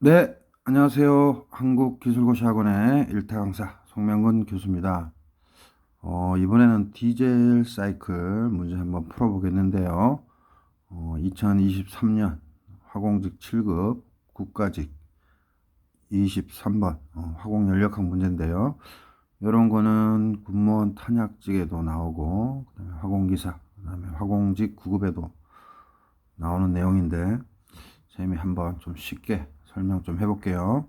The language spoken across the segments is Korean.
네, 안녕하세요. 한국기술고시학원의 일타 강사 송명근 교수입니다. 이번에는 디젤 사이클 문제 한번 풀어보겠는데요. 2023년 화공직 7급 국가직 23번 화공 연력학 문제인데요. 이런 거는 군무원 탄약직에도 나오고, 그다음에 화공기사, 그다음에 화공직 9급에도 나오는 내용인데, 쌤이 한번 좀 쉽게 설명 좀 해볼게요.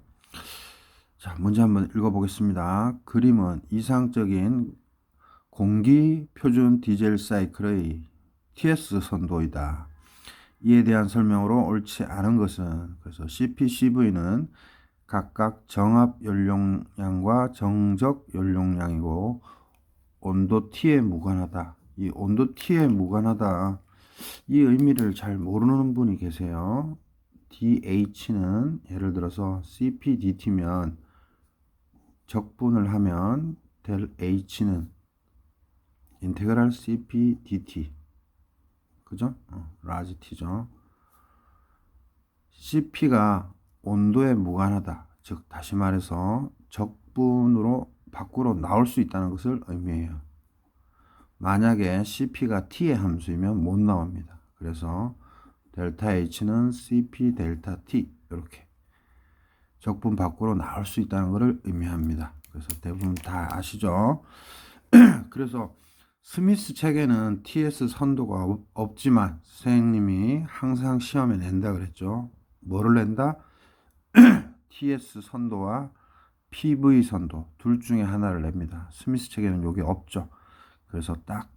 자, 문제 한번 읽어보겠습니다. 그림은 이상적인 공기 표준 디젤 사이클의 TS 선도이다. 이에 대한 설명으로 옳지 않은 것은, 그래서 CP, CV는 각각 정압 연료량과 정적 연료량이고 온도 T에 무관하다. 이 온도 T에 무관하다. 이 의미를 잘 모르는 분이 계세요. DH는 예를 들어서 CPDT면 적분을 하면 될 H는 인테그랄 CPDT, 그죠? 라지 T죠. CP가 온도에 무관하다. 즉 다시 말해서 적분으로 밖으로 나올 수 있다는 것을 의미해요. 만약에 CP가 T의 함수이면 못 나옵니다. 그래서 델타 H는 CP 델타 T, 이렇게 적분 밖으로 나올 수 있다는 것을 의미합니다. 그래서 대부분 다 아시죠? 그래서 스미스 책에는 TS 선도가 없지만 선생님이 항상 시험에 낸다 그랬죠. 뭐를 낸다? TS 선도와 PV 선도 둘 중에 하나를 냅니다. 스미스 책에는 이게 없죠. 그래서 딱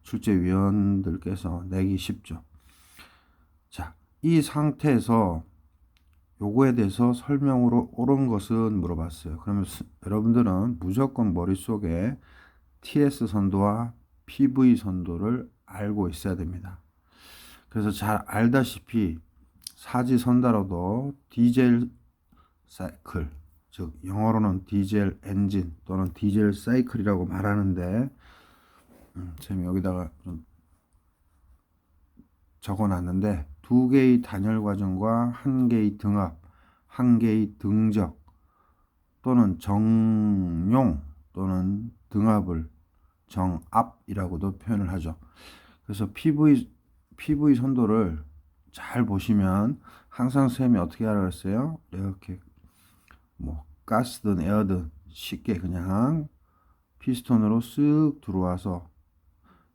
출제위원들께서 내기 쉽죠. 자, 이 상태에서 요거에 대해서 설명으로 옳은 것은 물어봤어요. 그러면 여러분들은 무조건 머릿속에 TS 선도와 PV 선도를 알고 있어야 됩니다. 그래서 잘 알다시피 사지선다로도 디젤 사이클, 즉 영어로는 디젤 엔진 또는 디젤 사이클이라고 말하는데, 제가 여기다가 좀 적어놨는데, 두 개의 단열 과정과 한 개의 등압, 한 개의 등적 또는 정용 또는 등압을 정압이라고도 표현을 하죠. 그래서 PV 선도를 잘 보시면 항상 쌤이 어떻게 하라 그랬어요? 이렇게 뭐 가스든 에어든 쉽게 그냥 피스톤으로 쓱 들어와서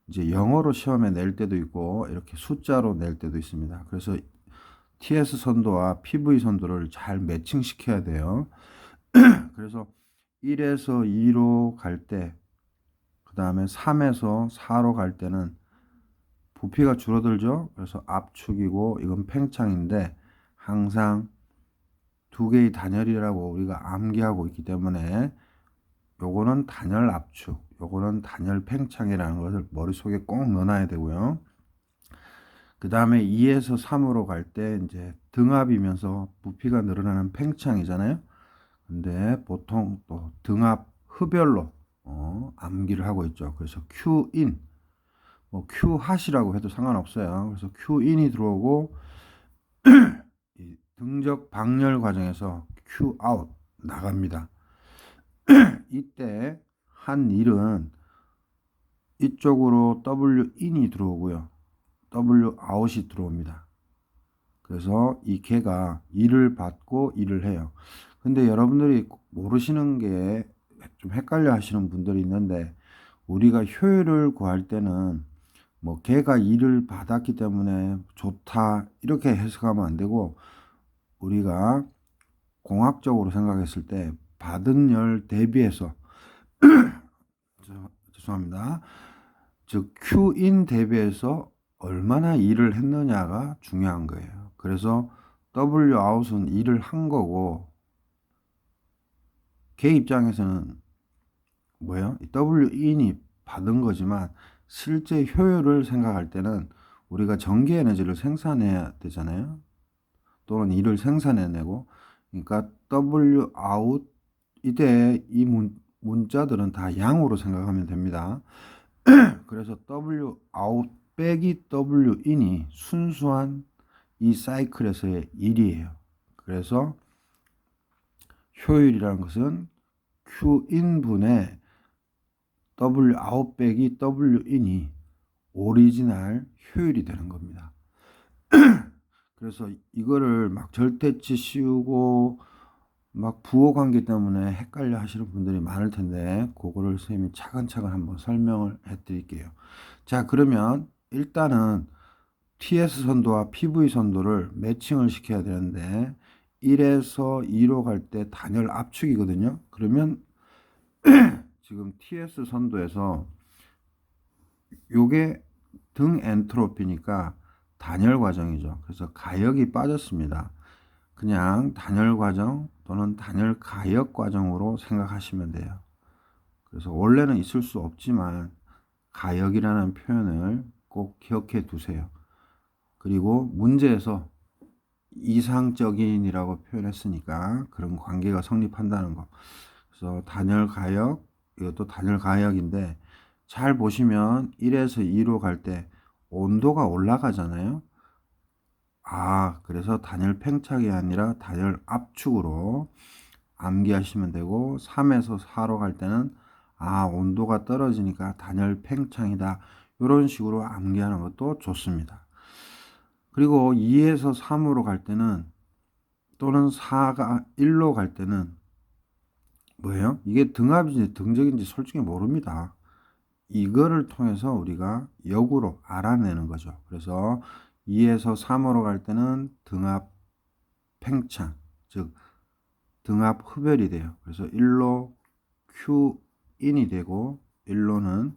이제 영어로 시험에 낼 때도 있고 이렇게 숫자로 낼 때도 있습니다. 그래서 TS 선도와 PV 선도를 잘 매칭시켜야 돼요. 그래서 1에서 2로 갈 때, 그 다음에 3에서 4로 갈 때는 부피가 줄어들죠. 그래서 압축이고 이건 팽창인데 항상 두 개의 단열이라고 우리가 암기하고 있기 때문에 요거는 단열 압축, 요거는 단열 팽창이라는 것을 머릿속에 꼭 넣어놔야 되고요. 그 다음에 2에서 3으로 갈 때 이제 등압이면서 부피가 늘어나는 팽창이잖아요. 근데 보통 또 등압 흡열로 암기를 하고 있죠. 그래서 Q인, 뭐 Q핫이라고 해도 상관없어요. 그래서 Q인이 들어오고 이 등적 방열 과정에서 Q아웃 나갑니다. 이때 한 일은 이쪽으로 W인이 들어오고요. W아웃이 들어옵니다. 그래서 이 개가 일을 받고 일을 해요. 근데 여러분들이 모르시는 게 좀 헷갈려 하시는 분들이 있는데, 우리가 효율을 구할 때는 뭐 개가 일을 받았기 때문에 좋다 이렇게 해석하면 안 되고, 우리가 공학적으로 생각했을 때 받은 열 대비해서 죄송합니다. 즉 Q인 대비해서 얼마나 일을 했느냐가 중요한 거예요. 그래서 W 아웃은 일을 한 거고, 걔 입장에서는 뭐예요? W 인이 받은 거지만 실제 효율을 생각할 때는 우리가 전기 에너지를 생산해야 되잖아요. 또는 일을 생산해내고, 그러니까 W 아웃, 이때 이 문자들은 다 양으로 생각하면 됩니다. 그래서 W 아웃 빼기 W 인이 순수한 이 사이클에서의 일이에요. 그래서 효율이라는 것은 Q인분의 Wout 빼기 Win이 오리지널 효율이 되는 겁니다. 그래서 이거를 막 절대치 씌우고 막 부호 관계 때문에 헷갈려 하시는 분들이 많을 텐데 그거를 선생님이 차근차근 한번 설명을 해 드릴게요. 자, 그러면 일단은 TS 선도와 PV 선도를 매칭을 시켜야 되는데 1에서 2로 갈 때 단열 압축이거든요. 그러면 지금 TS 선도에서 요게 등 엔트로피니까 단열 과정이죠. 그래서 가역이 빠졌습니다. 그냥 단열 과정 또는 단열 가역 과정으로 생각하시면 돼요. 그래서 원래는 있을 수 없지만 가역이라는 표현을 꼭 기억해 두세요. 그리고 문제에서 이상적인이라고 표현했으니까 그런 관계가 성립한다는 거. 그래서 단열 가역, 이것도 단열 가역인데 잘 보시면 1에서 2로 갈 때 온도가 올라가잖아요. 그래서 단열 팽창이 아니라 단열 압축으로 암기하시면 되고 3에서 4로 갈 때는 온도가 떨어지니까 단열 팽창이다. 이런 식으로 암기하는 것도 좋습니다. 그리고 2에서 3으로 갈 때는 또는 4가 1로 갈 때는 뭐예요? 이게 등압인지 등적인지 솔직히 모릅니다. 이거를 통해서 우리가 역으로 알아내는 거죠. 그래서 2에서 3으로 갈 때는 등압 팽창, 즉 등압 흡열이 돼요. 그래서 1로 Q인이 되고 1로는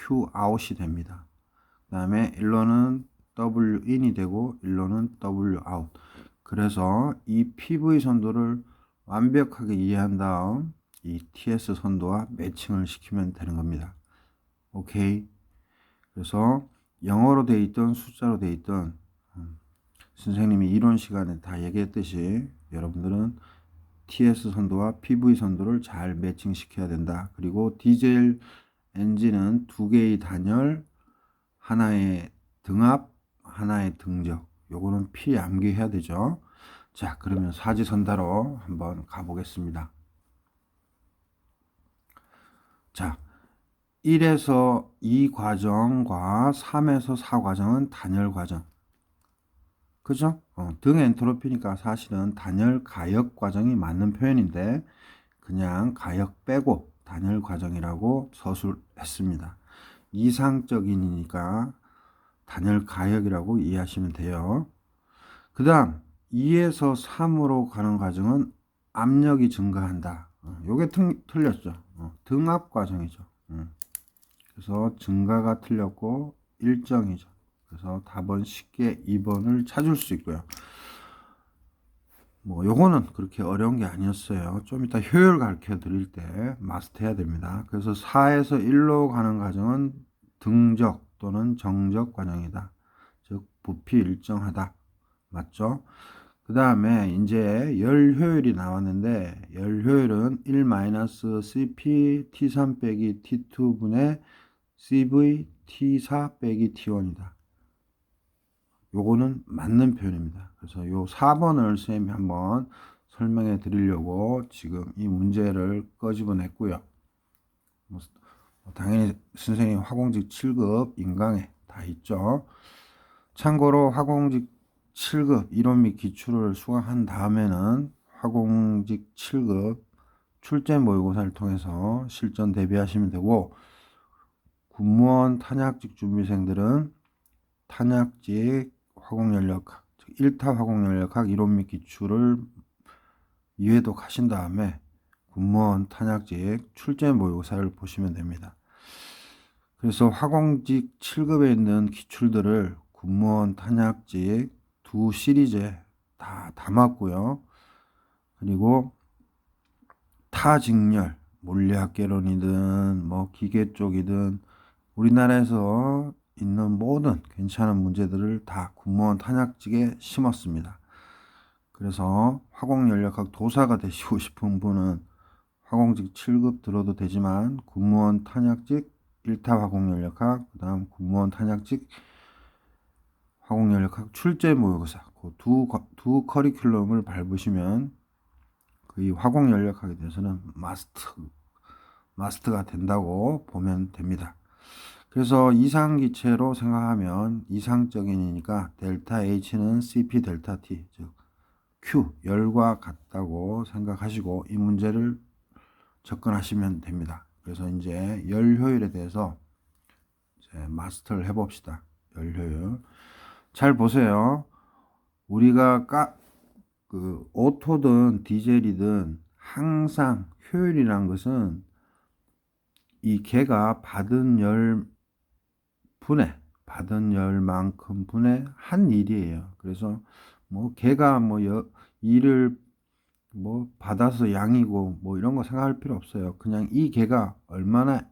Qout이 됩니다. 그 다음에 1로는 Win이 되고 1로는 Wout. 그래서 이 PV 선도를 완벽하게 이해한 다음 이 TS 선도와 매칭을 시키면 되는 겁니다. 오케이. 그래서 영어로 돼 있던 숫자로 돼 있던 선생님이 이론 시간에 다 얘기했듯이 여러분들은 TS 선도와 PV 선도를 잘 매칭시켜야 된다. 그리고 디젤 엔진은 두 개의 단열, 하나의 등압, 하나의 등적. 요거는 필히 암기해야 되죠. 자, 그러면 사지선다로 한번 가보겠습니다. 자, 1에서 2 과정과 3에서 4 과정은 단열 과정. 그죠? 등 엔트로피니까 사실은 단열 가역 과정이 맞는 표현인데 그냥 가역 빼고 단열 과정이라고 서술했습니다. 이상적인이니까 단열 가역이라고 이해하시면 돼요. 그 다음 2에서 3으로 가는 과정은 압력이 증가한다. 요게 틀렸죠. 등압 과정이죠. 그래서 증가가 틀렸고 일정이죠. 그래서 답은 쉽게 2번을 찾을 수 있고요. 요거는 그렇게 어려운 게 아니었어요. 좀 이따 효율 가르쳐 드릴 때 마스터해야 됩니다. 그래서 4에서 1로 가는 과정은 등적 또는 정적 과정이다. 즉 부피 일정하다. 맞죠? 그 다음에 이제 열 효율이 나왔는데 열 효율은 1-CP T3 빼기 T2 분의 CV T4 빼기 T1이다. 요거는 맞는 표현입니다. 그래서 요 4번을 선생님이 한번 설명해 드리려고 지금 이 문제를 꺼집어냈고요. 당연히 선생님 화공직 7급 인강에 다 있죠. 참고로 화공직 7급 이론 및 기출을 수강한 다음에는 화공직 7급 출제 모의고사를 통해서 실전 대비하시면 되고 군무원 탄약직 준비생들은 탄약직 화공연력학, 즉 1타 화공연력학 이론 및 기출을 2회독 하신 다음에 군무원 탄약직 출제 모의고사를 보시면 됩니다. 그래서 화공직 7급에 있는 기출들을 군무원 탄약직 두 시리즈에 다 담았고요. 그리고 타직렬, 물리학개론이든 기계 쪽이든 우리나라에서 있는 모든 괜찮은 문제들을 다 군무원 탄약직에 심었습니다. 그래서 화공연력학 도사가 되시고 싶은 분은 화공직 7급 들어도 되지만 군무원 탄약직 1타 화공연력학, 그 다음 군무원 탄약직 화공연력학 출제 모의고사 두 커리큘럼을 밟으시면 이 화공 연력학에 대해서는 마스터가 된다고 보면 됩니다. 그래서 이상기체로 생각하면 이상적인이니까 델타 H는 CP 델타 T, 즉 Q, 열과 같다고 생각하시고 이 문제를 접근하시면 됩니다. 그래서 이제 열 효율에 대해서 이제 마스터를 해봅시다. 열 효율. 잘 보세요. 우리가 오토든 디젤이든 항상 효율이란 것은 이 개가 받은 열만큼 분의 한 일이에요. 그래서 뭐 개가 일을 받아서 양이고 이런 거 생각할 필요 없어요. 그냥 이 개가 얼마나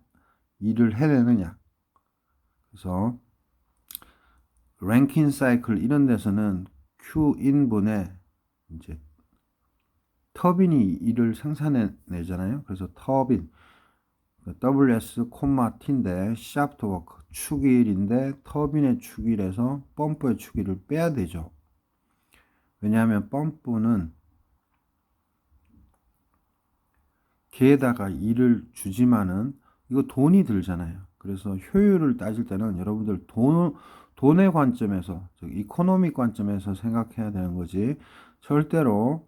일을 해내느냐. 그래서 랭킨 사이클 이런 데서는 Q인분의 이제 터빈이 일을 생산해내잖아요. 그래서 터빈 WS, T인데 샤프트 워크 축일인데 터빈의 축일에서 펌프의 축일을 빼야 되죠. 왜냐하면 펌프는 개에다가 일을 주지만은 이거 돈이 들잖아요. 그래서 효율을 따질 때는 여러분들 돈의 관점에서, 즉 이코노믹 관점에서 생각해야 되는 거지. 절대로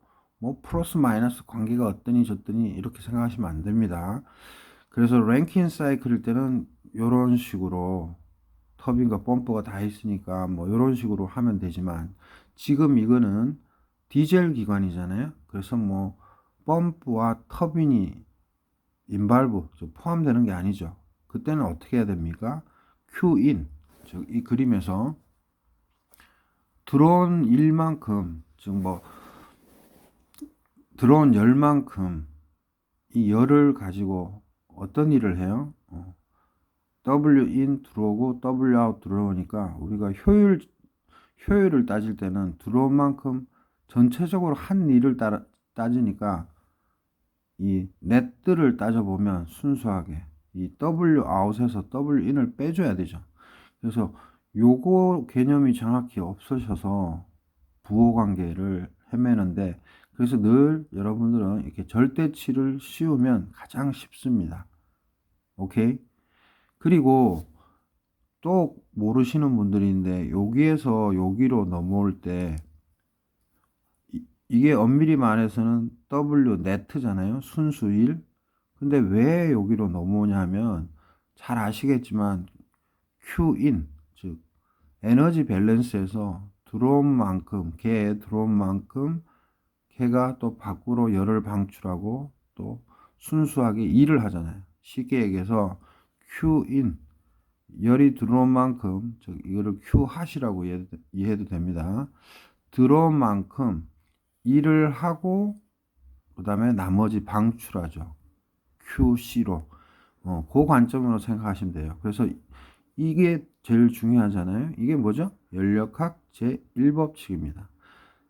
플러스 마이너스 관계가 어떠니 저떠니 이렇게 생각하시면 안 됩니다. 그래서 랭킨 사이클일 때는 이런 식으로 터빈과 펌프가 다 있으니까 이런 식으로 하면 되지만 지금 이거는 디젤 기관이잖아요. 그래서 펌프와 터빈이 인발브 포함되는 게 아니죠. 그때는 어떻게 해야 됩니까? Q인, 즉 이 그림에서 들어온 일만큼, 즉 들어온 열만큼 이 열을 가지고 어떤 일을 해요? W in 들어오고 W out 들어오니까 우리가 효율을 따질 때는 들어온 만큼 전체적으로 한 일을 따지니까 이 넷들을 따져보면 순수하게 이 W out에서 W in을 빼줘야 되죠. 그래서 요거 개념이 정확히 없으셔서 부호관계를 헤매는데, 그래서 늘 여러분들은 이렇게 절대치를 씌우면 가장 쉽습니다. 오케이? 그리고 또 모르시는 분들인데 여기에서 여기로 넘어올 때 이게 엄밀히 말해서는 W 네트잖아요. 순수일. 근데 왜 여기로 넘어오냐 하면 잘 아시겠지만 Q인, 즉 에너지 밸런스에서 들어온 만큼, 개에 들어온 만큼 개가 또 밖으로 열을 방출하고 또 순수하게 일을 하잖아요. 쉽게 얘기해서 Q인, 열이 들어온 만큼, 즉 이거를 Q핫이라고 이해해도 됩니다. 들어온 만큼 일을 하고 그 다음에 나머지 방출하죠. QC로. 그 관점으로 생각하시면 돼요. 그래서 이게 제일 중요하잖아요. 이게 뭐죠? 연력학 제1법칙입니다.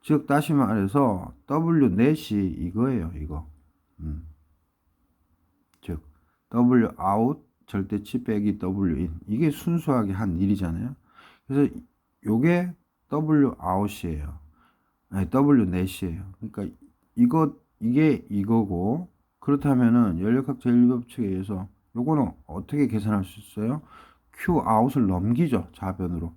즉 다시 말해서 W 넷이 이거예요. 이거. 즉 W out 절대치 빼기 W in, 이게 순수하게 한 일이잖아요. 그래서 요게 W out이에요. 아니 W 넷이에요. 그러니까 이게 이거고, 그렇다면은 연력학 제1법칙에 의해서 요거는 어떻게 계산할 수 있어요? Q out을 넘기죠, 좌변으로.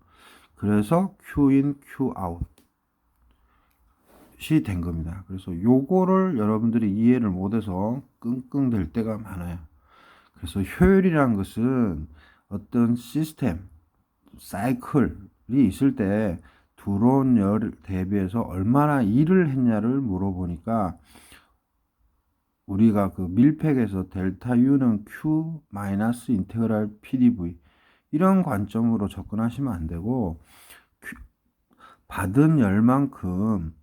그래서 Q in, Q out이 된 겁니다. 그래서 요거를 여러분들이 이해를 못해서 끙끙댈 때가 많아요. 그래서 효율이란 것은 어떤 시스템, 사이클이 있을 때 들어온 열 대비해서 얼마나 일을 했냐를 물어보니까 우리가 그 밀팩에서 델타 U는 Q 마이너스 인테그랄 PDV 이런 관점으로 접근하시면 안 되고 받은 열만큼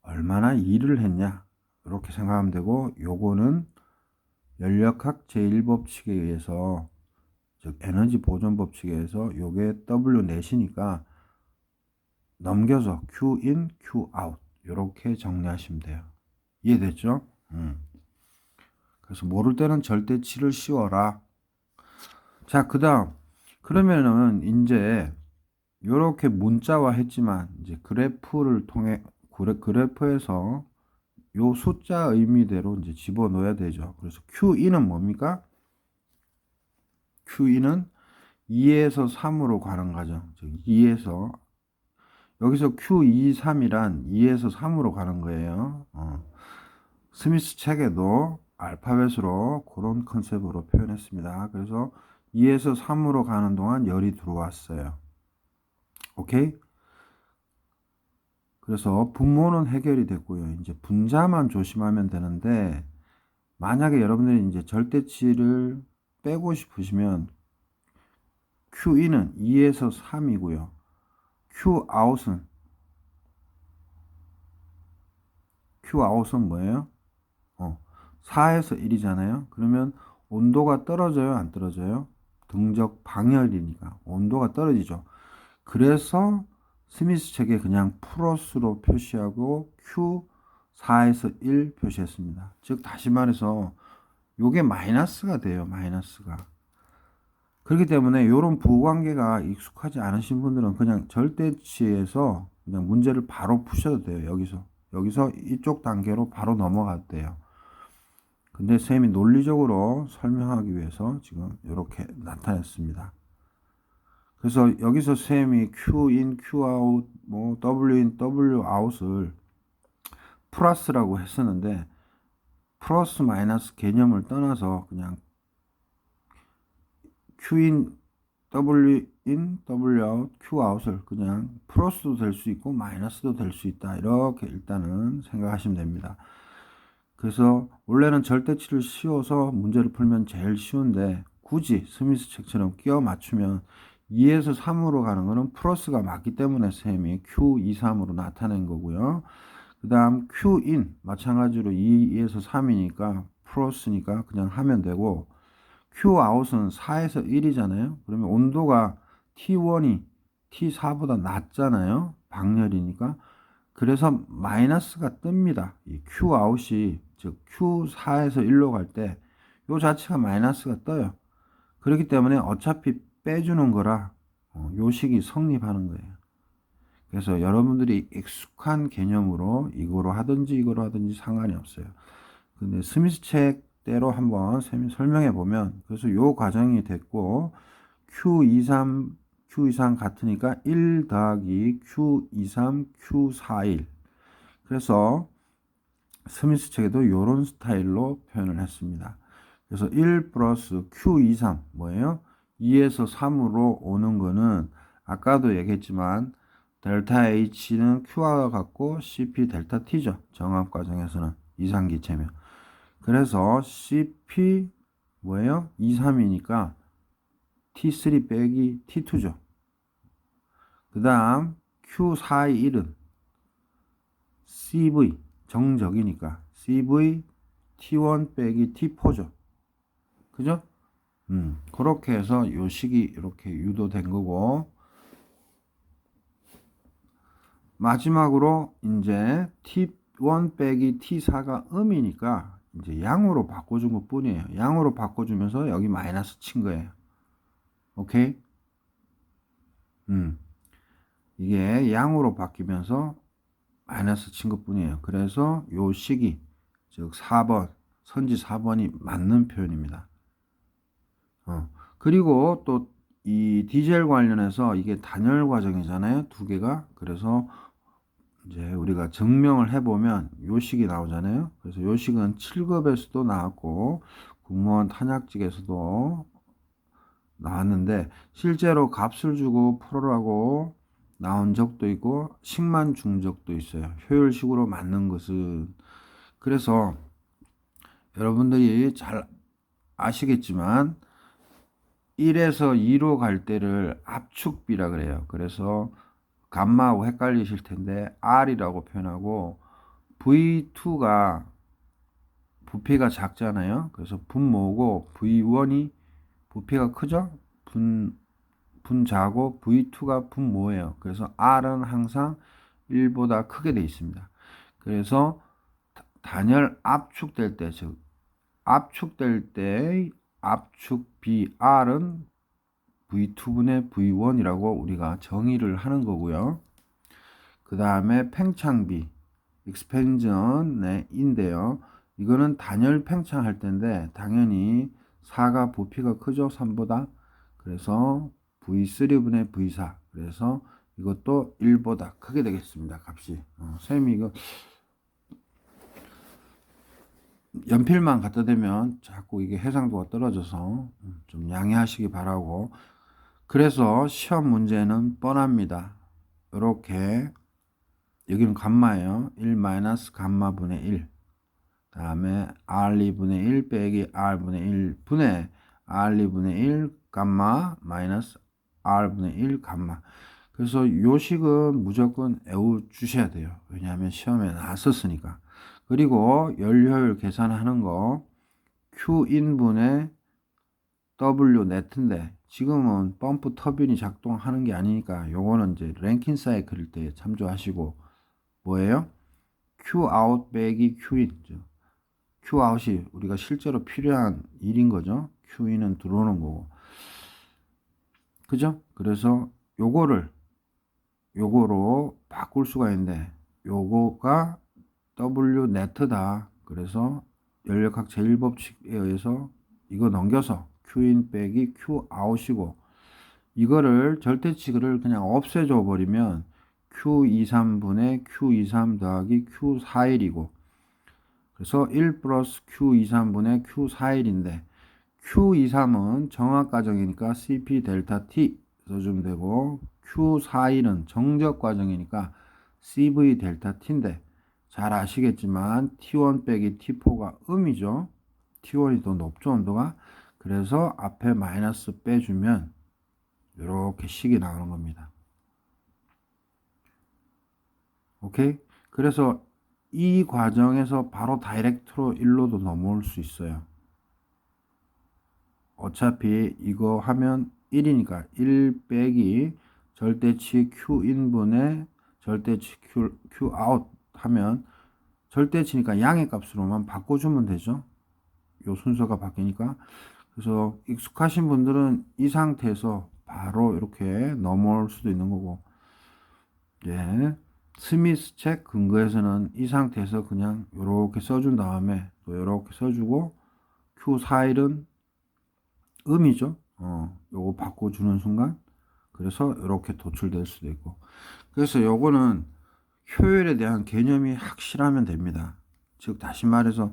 얼마나 일을 했냐 이렇게 생각하면 되고, 요거는 연력학 제1법칙에 의해서, 즉 에너지 보존 법칙에 의해서 요게 W 넷이니까 넘겨서 Q in, Q out 이렇게 정리하시면 돼요. 이해됐죠? 그래서 모를 때는 절대치를 씌워라. 자, 그 다음 그러면은 이제 요렇게 문자화 했지만 이제 그래프를 통해 그래프에서 요 숫자 의미대로 이제 집어넣어야 되죠. 그래서 Q2는 뭡니까? Q2는 2에서 3으로 가는 과정. 즉 2에서 여기서 Q2, 3이란 2에서 3으로 가는 거예요. 스미스 책에도 알파벳으로 그런 컨셉으로 표현했습니다. 그래서 2에서 3으로 가는 동안 열이 들어왔어요. 오케이? 그래서 분모는 해결이 됐고요. 이제 분자만 조심하면 되는데, 만약에 여러분들이 이제 절대치를 빼고 싶으시면 Q2는 2에서 3이고요. Q아웃은 뭐예요? 4에서 1이잖아요. 그러면 온도가 떨어져요, 안 떨어져요? 등적 방열이니까 온도가 떨어지죠. 그래서 스미스 책에 그냥 플러스로 표시하고 Q4에서 1 표시했습니다. 즉 다시 말해서 요게 마이너스가 돼요. 마이너스가. 그렇기 때문에 이런 부관계가 익숙하지 않으신 분들은 그냥 절대치에서 그냥 문제를 바로 푸셔도 돼요. 여기서 이쪽 단계로 바로 넘어가도 돼요. 근데 쌤이 논리적으로 설명하기 위해서 지금 이렇게 나타냈습니다. 그래서 여기서 쌤이 Q인, Qout, 뭐 W인, Wout을 플러스라고 했었는데 플러스 마이너스 개념을 떠나서 그냥 Q인, W인, Wout, Qout을 그냥 플러스도 될 수 있고 마이너스도 될 수 있다. 이렇게 일단은 생각하시면 됩니다. 그래서 원래는 절대치를 씌워서 문제를 풀면 제일 쉬운데 굳이 스미스 책처럼 끼워 맞추면 2에서 3으로 가는 거는 플러스가 맞기 때문에 쌤이 Q2, 3으로 나타낸 거고요. 그 다음 Q인 마찬가지로 2에서 3이니까 플러스니까 그냥 하면 되고 Q아웃은 4에서 1이잖아요. 그러면 온도가 T1이 T4보다 낮잖아요. 방열이니까. 그래서 마이너스가 뜹니다. 이 Q아웃이 즉 Q4에서 1로 갈 때 요 자체가 마이너스가 떠요. 그렇기 때문에 어차피 빼주는 거라 요식이 성립하는 거예요. 그래서 여러분들이 익숙한 개념으로 이거로 하든지 상관이 없어요. 근데 스미스 책대로 한번 설명해 보면 그래서 요 과정이 됐고 Q23 같으니까 1 더하기 Q23 Q41 그래서 스미스 책에도 이런 스타일로 표현을 했습니다. 그래서 1 플러스 Q23 뭐예요? 2에서 3으로 오는 거는 아까도 얘기했지만 델타 H는 Q와 같고 CP 델타 T죠. 정합 과정에서는 이상기체면. 그래서 CP 뭐예요? 23이니까 T3 빼기 T2죠. 그 다음 Q41은 CV 정적이니까 CV T1 빼기 T4죠. 그죠? 그렇게 해서 요 식이 이렇게 유도된 거고 마지막으로 이제 T1 빼기 T4가 음이니까 이제 양으로 바꿔준 것 뿐이에요. 양으로 바꿔주면서 여기 마이너스 친 거예요. 오케이? 이게 양으로 바뀌면서 마이너스 친 것 뿐이에요. 그래서 요 식이 즉 4번 선지 4번이 맞는 표현입니다. 그리고 또 이 디젤 관련해서 이게 단열 과정이잖아요. 두 개가. 그래서 이제 우리가 증명을 해보면 요 식이 나오잖아요. 그래서 요 식은 7급에서도 나왔고 공무원 탄약직에서도 나왔는데 실제로 값을 주고 풀어라고 나온 적도 있고 식만 준 적도 있어요. 효율식으로 맞는 것은. 그래서 여러분들이 잘 아시겠지만 1에서 2로 갈 때를 압축비라 그래요. 그래서 감마하고 헷갈리실 텐데 R이라고 표현하고 V2가 부피가 작잖아요. 그래서 분모고 V1이 부피가 크죠? 분자고 V2가 분모예요. 그래서 R은 항상 1보다 크게 되어 있습니다. 그래서 단열 압축될 때, 즉 압축될 때의 압축 BR은 V2분의 V1이라고 우리가 정의를 하는 거고요. 그 다음에 팽창비 expansion인데요. 이거는 단열 팽창할 때인데 당연히 4가 부피가 크죠, 3보다. 그래서 V3분의 V4. 그래서 이것도 1보다 크게 되겠습니다, 값이. 선생님이 이거 연필만 갖다 대면 자꾸 이게 해상도가 떨어져서 좀 양해하시기 바라고. 그래서 시험 문제는 뻔합니다. 이렇게 여기는 감마예요. 1 마이너스 감마분의 1. 다음에 R2분의 1 빼기 R분의 1 분의 R2분의 1 감마 마이너스 R분의 1 감마. 그래서 요 식은 무조건 외워 주셔야 돼요. 왜냐하면 시험에 나왔었으니까. 그리고 연료율 계산하는 거 Q인분의 W 네트인데 지금은 펌프 터빈이 작동하는 게 아니니까 요거는 이제 랭킨 사이클일 때 참조하시고 뭐예요? Q아웃 빼기 Q인죠. Q아웃이 우리가 실제로 필요한 일인 거죠. Q인은 들어오는 거고. 그죠? 그래서 요거로 바꿀 수가 있는데 요거가 W 네트다. 그래서 연력학 제1법칙에 의해서 이거 넘겨서 Q인 빼기 Q아웃이고 이거를 절대치를 그냥 없애줘 버리면 Q23분의 Q23 더하기 Q41이고 그래서 1 플러스 Q23분의 Q41인데 Q23은 정확과정이니까 CP 델타 T 써주면 되고 Q41은 정적과정이니까 CV 델타 T인데 잘 아시겠지만 T1 빼기 T4가 음이죠. T1이 더 높죠, 온도가. 그래서 앞에 마이너스 빼주면 이렇게 식이 나오는 겁니다. 오케이? 그래서 이 과정에서 바로 다이렉트로 1로도 넘어올 수 있어요. 어차피 이거 하면 1이니까 1 빼기 절대치 Q인분의 절대치 Q아웃 하면 절대치니까 양의 값으로만 바꿔주면 되죠. 요 순서가 바뀌니까. 그래서 익숙하신 분들은 이 상태에서 바로 이렇게 넘어올 수도 있는 거고 예. 스미스 책 근거에서는 이 상태에서 그냥 이렇게 써준 다음에 또 이렇게 써주고 Q41은 음이죠. 요거 바꿔주는 순간 그래서 이렇게 도출될 수도 있고 그래서 요거는 효율에 대한 개념이 확실하면 됩니다. 즉 다시 말해서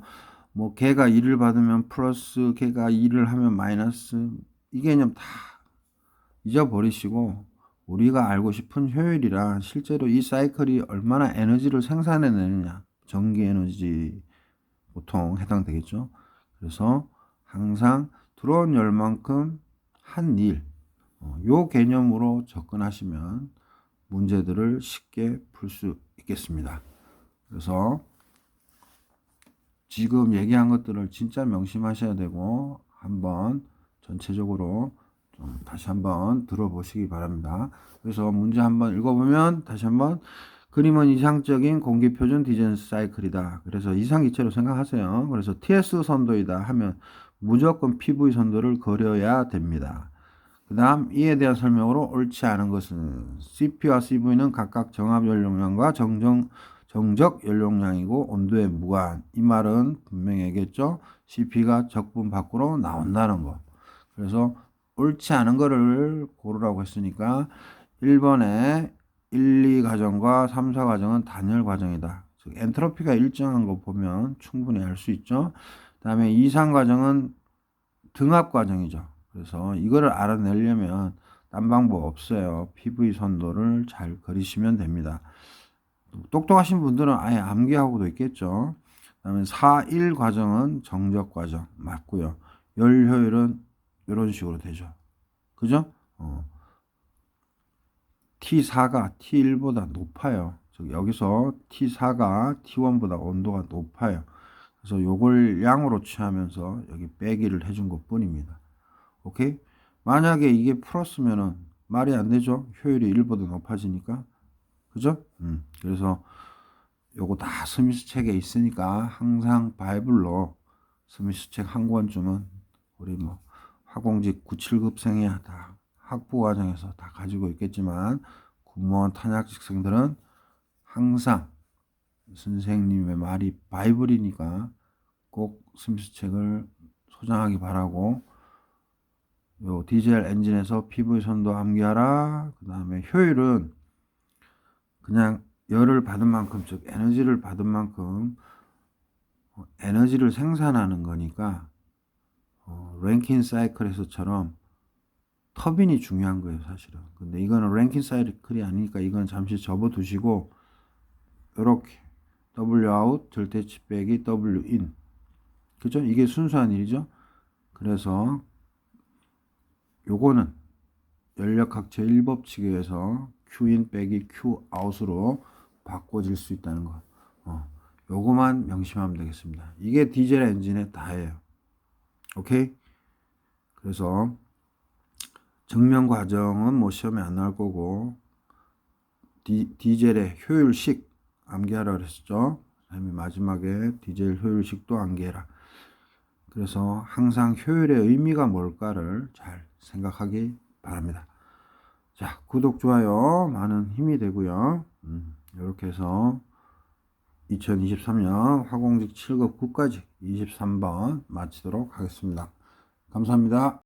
뭐 개가 1을 받으면 플러스 개가 2를 하면 마이너스 이 개념 다 잊어버리시고 우리가 알고 싶은 효율이란 실제로 이 사이클이 얼마나 에너지를 생산해내느냐 전기 에너지 보통 해당되겠죠. 그래서 항상 들어온 열만큼 한 일, 요 개념으로 접근하시면 문제들을 쉽게 풀 수 있겠습니다. 그래서 지금 얘기한 것들을 진짜 명심하셔야 되고 한번 전체적으로 좀 다시 한번 들어보시기 바랍니다. 그래서 문제 한번 읽어보면 다시 한번 그림은 이상적인 공기표준 디젠 사이클이다. 그래서 이상기체로 생각하세요. 그래서 TS 선도이다 하면 무조건 PV 선도를 그려야 됩니다. 그 다음 이에 대한 설명으로 옳지 않은 것은 CP와 CV는 각각 정합 연료량과 정적 연료량이고 온도에 무관. 이 말은 분명히 얘기했죠. CP가 적분 밖으로 나온다는 거. 그래서 옳지 않은 거를 고르라고 했으니까 1번에 1, 2 과정과 3, 4 과정은 단열 과정이다. 즉 엔트로피가 일정한 거 보면 충분히 알 수 있죠. 그 다음에 2, 3 과정은 등압 과정이죠. 그래서 이거를 알아내려면 딴 방법 없어요. PV 선도를 잘 그리시면 됩니다. 똑똑하신 분들은 아예 암기하고도 있겠죠. 그 다음에 4, 1 과정은 정적 과정 맞고요. 열 효율은 이런 식으로 되죠. 그죠? T4가 T1보다 높아요. 즉 여기서 T4가 T1보다 온도가 높아요. 그래서 요걸 양으로 취하면서 여기 빼기를 해준 것 뿐입니다. 오케이? 만약에 이게 플러스면은 말이 안 되죠. 효율이 1보다 높아지니까. 그죠? 그래서 요거 다 스미스 책에 있으니까 항상 바이블로 스미스 책 한 권쯤은 우리 뭐 화공직 9, 7급생이야 다 학부 과정에서 다 가지고 있겠지만 군무원 탄약직생들은 항상 선생님의 말이 바이블이니까 꼭 스미스책을 소장하기 바라고, 요 디젤 엔진에서 PV 선도 암기하라. 그 다음에 효율은 그냥 열을 받은 만큼, 즉 에너지를 받은 만큼 에너지를 생산하는 거니까 랭킨 사이클에서처럼 터빈이 중요한 거예요, 사실은. 근데 이거는 랭킨 사이클이 아니니까 이건 잠시 접어 두시고, 이렇게 W out 절대치 빼기 W in, 그죠? 이게 순수한 일이죠. 그래서 요거는 연력학체 1법칙에 의해서 Q in 빼기 Q out으로 바꿔질 수 있다는 거. 요거만 명심하면 되겠습니다. 이게 디젤 엔진의 다예요. 오케이? 그래서 증명 과정은 뭐 시험에 안 나올 거고, 디젤의 효율식 암기하라 그랬었죠. 마지막에 디젤 효율식도 암기해라. 그래서 항상 효율의 의미가 뭘까를 잘 생각하기 바랍니다. 자, 구독, 좋아요 많은 힘이 되고요. 이렇게 해서 2023년 화공직 7급 9까지 23번 마치도록 하겠습니다. 감사합니다.